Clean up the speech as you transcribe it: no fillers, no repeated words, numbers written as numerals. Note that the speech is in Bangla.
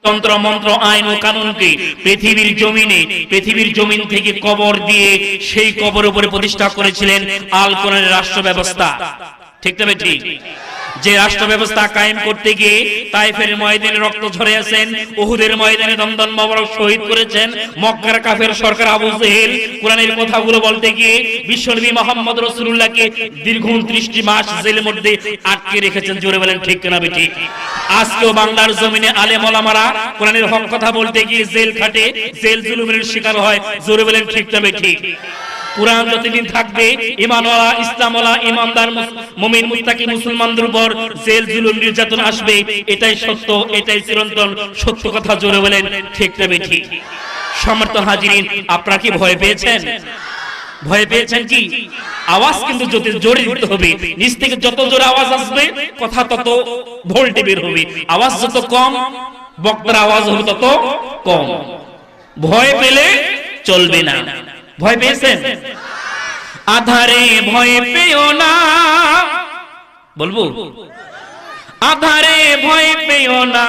তন্ত্র মন্ত্র আইন ও কানুনকে পৃথিবীর জমিন থেকে কবর দিয়ে সেই কবর উপরে প্রতিষ্ঠা করেছিলেন আল কোরআনের রাষ্ট্র ব্যবস্থা। ঠিক তবে ঠিক, যে রাষ্ট্র ব্যবস্থা কায়েম করতে গিয়ে তায়েফের ময়দানে রক্ত ঝরিয়েছেন, উহুদের ময়দানে দমদম মোবারক শহীদ করেছেন, মক্কার কাফের সরকার আবু জেহেল কোরআনের কথাগুলো বলতে গিয়ে বিশ্বনবী মুহাম্মদ রাসূলুল্লাহকে দীর্ঘ 29 মাস জেলের মধ্যে আটকে রেখেছেন। জোরে বলেন ঠিক কিনা বেঠিক? আজকেও বাংলার জমিনে আলেম ওলামারা কোরআনের হক কথা বলতে গিয়ে জেল খাটে, জেল জুলুমের শিকার হয়। জোরে বলেন ঠিক না বেঠিক? কুরআন যতদিন থাকবে ঈমানওয়ালা, ইসলামওয়ালা, ঈমানদার মুমিন মুত্তাকি মুসলমানদের উপর জেল জুলুম নির্যাতন আসবে। এটাই সত্য, এটাই চিরন্তন সত্য কথা। জোরে বলেন ঠিক না বেঠিক? সম্মানিত হাজিরিন, আপনারা কি ভয় পেয়েছেন? ভয় পেয়েছেন কি? আওয়াজ কিন্তু যত জোরে দিতে হবে, নিচ থেকে যত জোরে আওয়াজ আসবে কথা তত ভোল্টে বের হবে। আওয়াজ যত কম, বক্তার আওয়াজ হবে তত কম। ভয় পেলে চলবে না। ভয় পেয়েছেন? আধারে ভয় পেও না, বলবো আধারে ভয় পেও না,